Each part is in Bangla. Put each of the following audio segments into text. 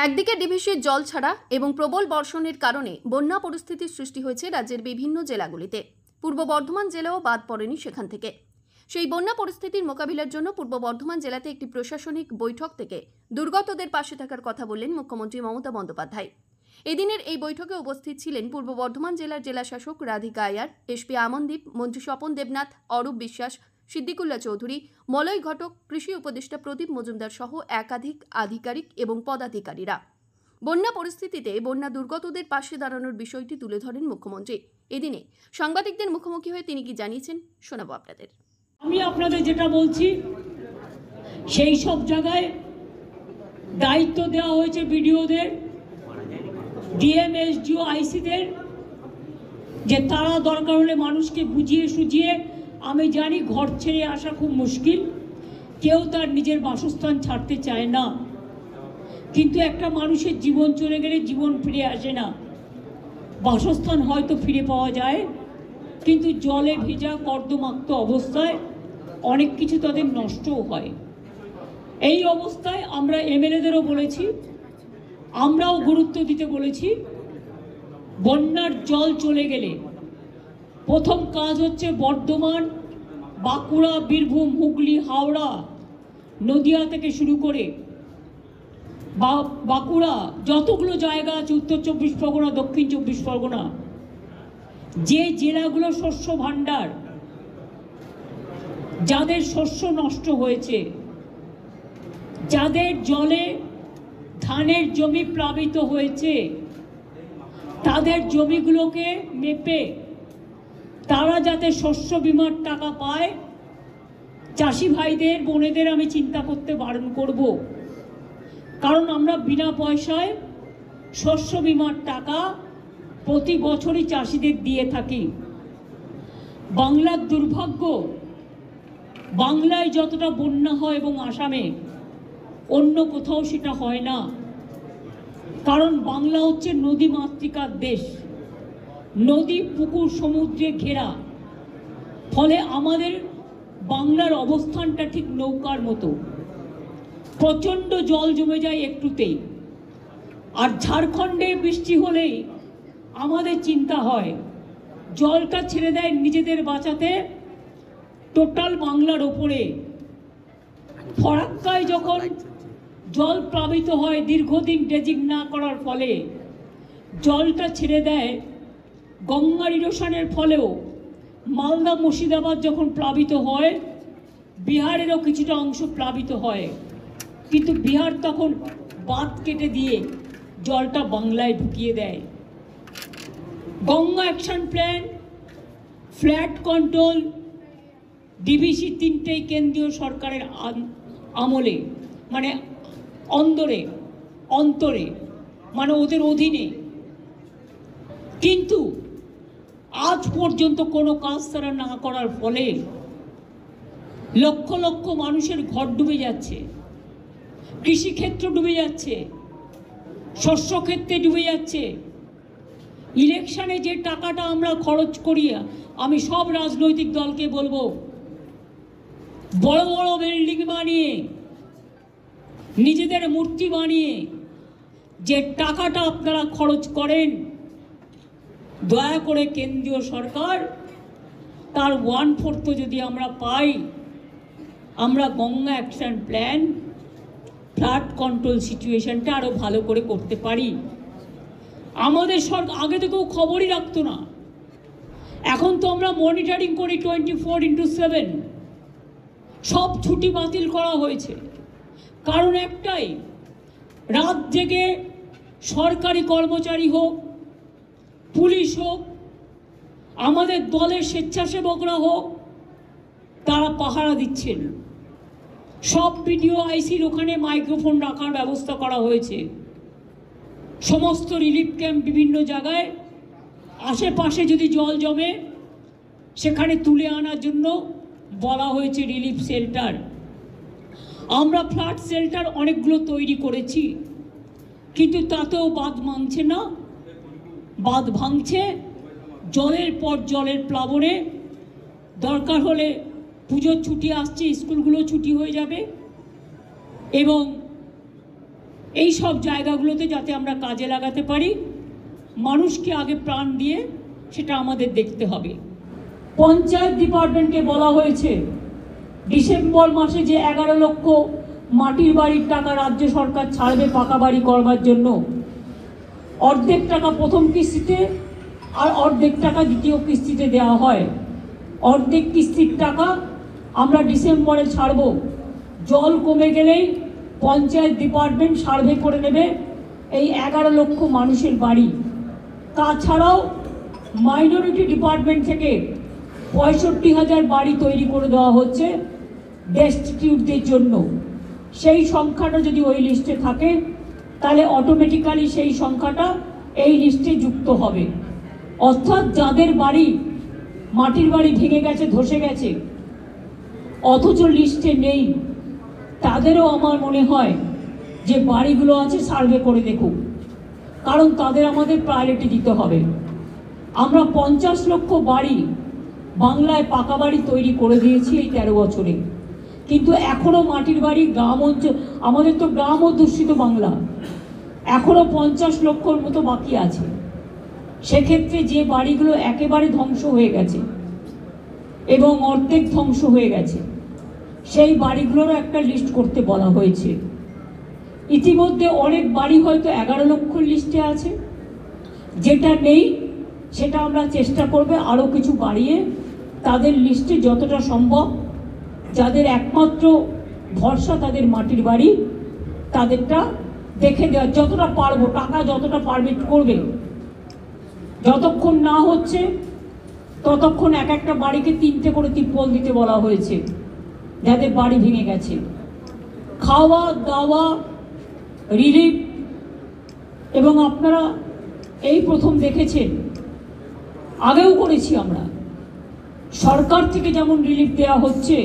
একদিকে ডিভিসির জল ছাড়া এবং প্রবল বর্ষণের কারণে বন্যা পরিস্থিতির সৃষ্টি হয়েছে রাজ্যের বিভিন্ন জেলাগুলিতে। পূর্ব বর্ধমান জেলাও বাদ পড়েনি সেখান থেকে। সেই বন্যা পরিস্থিতির মোকাবিলার জন্য পূর্ব বর্ধমান জেলাতে একটি প্রশাসনিক বৈঠক থেকে দুর্গতদের পাশে থাকার কথা বললেন মুখ্যমন্ত্রী মমতা বন্দ্যোপাধ্যায়। এদিনের এই বৈঠকে উপস্থিত ছিলেন পূর্ব বর্ধমান জেলার জেলাশাসক রাধিকা আয়ার, এসপি আমনদীপ, মন্ত্রী স্বপন দেবনাথ, অরূপ বিশ্বাস, সিদ্দিকুল্লাহ চৌধুরী, মলয় ঘটক, কৃষি উপদেষ্টা প্রদীপ মজুমদার সহ একাধিক আধিকারিক এবং পদাধিকারীরা। বন্যা পরিস্থিতিতে বন্যা দুর্গতদের পাশে দাঁড়ানোর বিষয়টি তুলে ধরেন মুখ্যমন্ত্রী। এদিনে সাংবাদিকদের মুখোমুখি হয়ে তিনি কি জানিয়েছেন শোনাবো আপনাদের। আমি আপনাদের যেটা বলছি, সেই সব জায়গায় দায়িত্ব দেওয়া হয়েছে বিডিওদের, ডিএম, এসডিও, আইসিদের, যে তারা দরকার হলে মানুষকে বুঝিয়ে সুঝিয়ে, আমি জানি ঘর ছেড়ে আসা খুব মুশকিল, কেউ তার নিজের বাসস্থান ছাড়তে চায় না, কিন্তু একটা মানুষের জীবন চলে গেলে জীবন ফিরে আসে না। বাসস্থান হয়তো ফিরে পাওয়া যায়, কিন্তু জলে ভেজা কর্দমাক্ত অবস্থায় অনেক কিছু তাদের নষ্টও হয়। এই অবস্থায় আমরা এমএলএদেরও বলেছি, আমরাও গুরুত্ব দিতে বলেছি। বন্যার জল চলে গেলে প্রথম কাজ হচ্ছে বর্ধমান, বাঁকুড়া, বীরভূম, হুগলি, হাওড়া, নদিয়া থেকে শুরু করে বাঁকুড়া, যতগুলো জায়গা আছে, উত্তর 24 পরগনা, দক্ষিণ 24 পরগনা, যে জেলাগুলো শস্য ভাণ্ডার, যাদের শস্য নষ্ট হয়েছে, যাদের জলে ধানের জমি প্লাবিত হয়েছে, তাদের জমিগুলোকে মেপে তারা যাতে শস্য বীমার টাকা পায়, চাষি ভাইদের, বোনেদের আমি চিন্তা করতে বারণ করব। কারণ আমরা বিনা পয়সায় শস্য বীমার টাকা প্রতি বছরই চাষিদের দিয়ে থাকি। বাংলার দুর্ভাগ্য, বাংলায় যতটা বন্যা হয় এবং আসামে অন্য কোথাও সেটা হয় না। কারণ বাংলা হচ্ছে নদী মাতৃকার দেশ, নদী, পুকুর, সমুদ্রে ঘেরা। ফলে আমাদের বাংলার অবস্থানটা ঠিক নৌকার মতো, প্রচণ্ড জল জমে যায় একটুতেই। আর ঝাড়খণ্ডে বৃষ্টি হলেই আমাদের চিন্তা হয়, জলটা ছেড়ে দেয় নিজেদের বাঁচাতে টোটাল বাংলার ওপরে। ফরাক্কায় যখন জল প্লাবিত হয় দীর্ঘদিন ড্রেজিং না করার ফলে, জলটা ছেড়ে দেয় গঙ্গার ইরোশনের ফলেও। মালদা, মুর্শিদাবাদ যখন প্লাবিত হয়, বিহারেরও কিছুটা অংশ প্লাবিত হয়, কিন্তু বিহার তখন বাঁধ কেটে দিয়ে জলটা বাংলায় ঢুকিয়ে দেয়। Ganga action plan, ফ্ল্যাড control, DVC তিনটেই কেন্দ্রীয় সরকারের আমলে, মানে অন্তরে, মানে ওদের অধীনে। কিন্তু আজ পর্যন্ত কোনো কাজ তারা না করার ফলে লক্ষ লক্ষ মানুষের ঘর ডুবে যাচ্ছে, কৃষিক্ষেত্র ডুবে যাচ্ছে, শস্য ক্ষেত্রে ডুবে যাচ্ছে। ইলেকশনে যে টাকাটা আমরা খরচ করি, আমি সব রাজনৈতিক দলকে বলবো, বড় বড় বিল্ডিং বানিয়ে, নিজেদের মূর্তি বানিয়ে যে টাকাটা আপনারা খরচ করেন, দয়া করে কেন্দ্রীয় সরকার তার 1/4 যদি আমরা পাই, আমরা Ganga action plan, flood control সিচুয়েশনটা আরও ভালো করে করতে পারি। আমাদের সরকার আগে তো কেউ খবরই রাখতো না, এখন তো আমরা মনিটরিং করি 24/7। সব ছুটি বাতিল করা হয়েছে, কারণ একটাই, রাত জেগে সরকারি কর্মচারী হোক, পুলিশ হোক, আমাদের দলের স্বেচ্ছাসেবকরা হোক, তারা পাহারা দিচ্ছেন। সব বিডিও, আইসির ওখানে মাইক্রোফোন রাখার ব্যবস্থা করা হয়েছে। সমস্ত রিলিফ ক্যাম্প বিভিন্ন জায়গায়, আশেপাশে যদি জল জমে সেখানে তুলে আনার জন্য বলা হয়েছে রিলিফ শেল্টার। আমরা ফ্লাড শেল্টার অনেকগুলো তৈরি করেছি, কিন্তু তাতেও বাঁধ মানছে না, বাঁধ ভাঙছে জলের পর জলের প্লাবনে। দরকার হলে পুজোর ছুটি আসছে, স্কুলগুলো ছুটি হয়ে যাবে এবং এই সব জায়গাগুলোতে যাতে আমরা কাজে লাগাতে পারি, মানুষকে আগে প্রাণ দিয়ে সেটা আমাদের দেখতে হবে। পঞ্চায়েত ডিপার্টমেন্টকে বলা হয়েছে ডিসেম্বর মাসে যে 11 লক্ষ মাটির বাড়ির টাকা রাজ্য সরকার ছাড়বে পাকা বাড়ি করবার জন্য, অর্ধেক টাকা প্রথম কিস্তিতে আর অর্ধেক টাকা দ্বিতীয় কিস্তিতে দেওয়া হয়। অর্ধেক কিস্তির টাকা আমরা ডিসেম্বরে ছাড়ব। জল কমে গেলেই পঞ্চায়েত ডিপার্টমেন্ট সার্ভে করে নেবে এই 11 লক্ষ মানুষের বাড়ি। তাছাড়াও মাইনরিটি ডিপার্টমেন্ট থেকে 65,000 বাড়ি তৈরি করে দেওয়া হচ্ছে ডেস্টিটিউটদের জন্য। সেই সংখ্যাটা যদি ওই লিস্টে থাকে তাহলে অটোমেটিক্যালি সেই সংখ্যাটা এই লিস্টে যুক্ত হবে। অর্থাৎ যাদের বাড়ি মাটির বাড়ি ভেঙে গেছে, ধসে গেছে, অথচ লিস্টে নেই, তাদেরও আমার মনে হয় যে বাড়িগুলো আছে সার্ভে করে দেখুক, কারণ তাদের আমাদের প্রায়োরিটি দিতে হবে। আমরা 50 লক্ষ বাড়ি বাংলায় পাকা বাড়ি তৈরি করে দিয়েছি এই 13 বছরে, কিন্তু এখনও মাটির বাড়ি গ্রাম অঞ্চল, আমাদের তো গ্রাম অধ্যুষিত বাংলা, এখনও 50 লক্ষর মতো বাকি আছে। সেক্ষেত্রে যে বাড়িগুলো একেবারে ধ্বংস হয়ে গেছে এবং অর্ধেক ধ্বংস হয়ে গেছে, সেই বাড়িগুলোরও একটা লিস্ট করতে বলা হয়েছে। ইতিমধ্যে অনেক বাড়ি হয়তো 11 লক্ষর লিস্টে আছে, যেটা নেই সেটা আমরা চেষ্টা করবে আরও কিছু বাড়িয়ে তাদের লিস্টে যতটা সম্ভব, যাদের একমাত্র ভরসা তাদের মাটির বাড়ি, তাদেরটা দেখে দেওয়া যতটা পারবো, টাকা যতটা পারমিট করবে। যতক্ষণ না হচ্ছে ততক্ষণ এক একটা বাড়িকে 3টে করে তিরপল দিতে বলা হয়েছে যাদের বাড়ি ভেঙে গেছে। খাওয়া দাওয়া রিলিফ, এবং আপনারা এই প্রথম দেখেছেন, আগেও করেছি আমরা, সরকার থেকে যেমন রিলিফ দেওয়া হচ্ছে,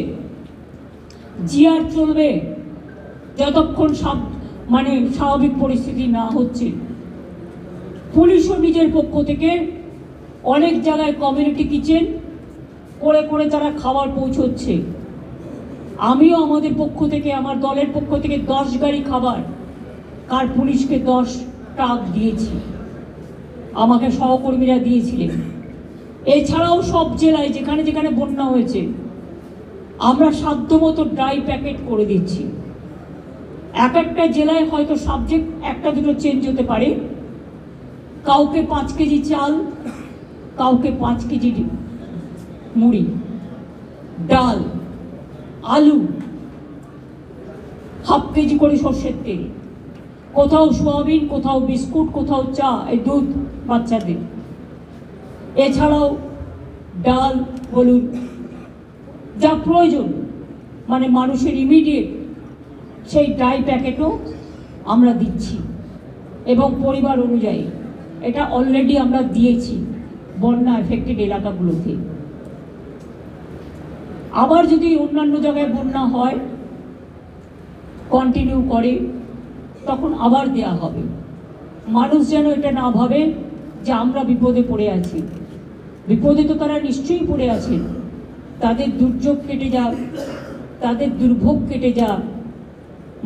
জিআর চলবে যতক্ষণ স্বাভাবিক পরিস্থিতি না হচ্ছে। পুলিশও নিজের পক্ষ থেকে অনেক জায়গায় কমিউনিটি কিচেন করে করে তারা খাবার পৌঁছচ্ছে। আমিও আমাদের পক্ষ থেকে, আমার দলের পক্ষ থেকে 10 গাড়ি খাবার কার পুলিশকে 10 ট্রাক দিয়েছি, আমাকে সহকর্মীরা দিয়েছিলেন। এছাড়াও সব জেলায় যেখানে যেখানে বন্যা হয়েছে আমরা সাধ্যমতো ড্রাই প্যাকেট করে দিচ্ছি। এক একটা জেলায় হয়তো সাবজেক্ট একটা দুটো চেঞ্জ হতে পারে, কাউকে 5 কেজি চাল, কাউকে 5 কেজি মুড়ি, ডাল, আলু, হাফ কেজি করে সর্ষের তেল, কোথাও সোয়াবিন, কোথাও বিস্কুট, কোথাও চা, এই দুধ বাচ্চাদের। এছাড়াও ডাল, হলুদ, যা প্রয়োজন মানুষের ইমিডিয়েট, সেই ড্রাই প্যাকেটও আমরা দিচ্ছি এবং পরিবার অনুযায়ী এটা অলরেডি আমরা দিয়েছি বন্যা এফেক্টেড এলাকাগুলোতে। আবার যদি অন্যান্য জায়গায় বন্যা হয়, কন্টিনিউ করে, তখন আবার দেয়া হবে। মানুষ যেন এটা না ভাবে যে আমরা বিপদে পড়ে আছি। বিপদে তো তারা নিশ্চয়ই পড়ে আছেন, তাদের দুর্যোগ কেটে যাক, তাদের দুর্ভোগ কেটে যাক,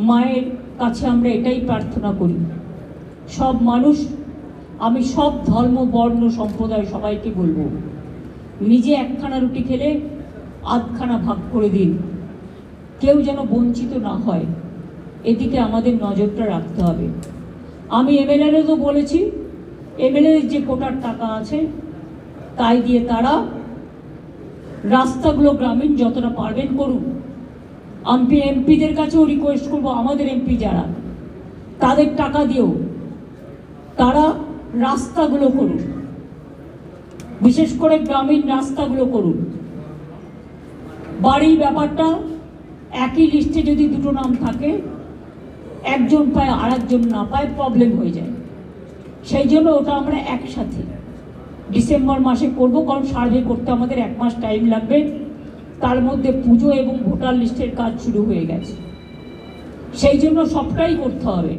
মায়ের কাছে আমরা এটাই প্রার্থনা করি। সব মানুষ, আমি সব ধর্ম, বর্ণ, সম্প্রদায় সবাইকে বলবো, নিজে একখানা রুটি খেলে 8খানা ভাগ করে দিন, কেউ যেন বঞ্চিত না হয়, এদিকে আমাদের নজরটা রাখতে হবে। আমি এমএলএরও বলেছি, এমএলএর যে কোটার টাকা আছে তাই দিয়ে তারা রাস্তাগুলো গ্রামীণ যতটা পারবেন করুন। আমি এমপিদের কাছেও রিকোয়েস্ট করবো, আমাদের এমপি যারা, তাদের টাকা দিয়েও তারা রাস্তাগুলো করুন, বিশেষ করে গ্রামীণ রাস্তাগুলো করুন। বাড়ির ব্যাপারটা একই লিস্টে যদি 2টো নাম থাকে, একজন পায় আর একজন না পায়, প্রবলেম হয়ে যায়। সেই জন্য ওটা আমরা একসাথে ডিসেম্বর মাসে করব, কারণ সার্ভে করতে আমাদের 1 মাস টাইম লাগবে। তার মধ্যে পুজো এবং ভোটার লিস্টের কাজ শুরু হয়ে গেছে, সেই জন্য সবটাই করতে হবে।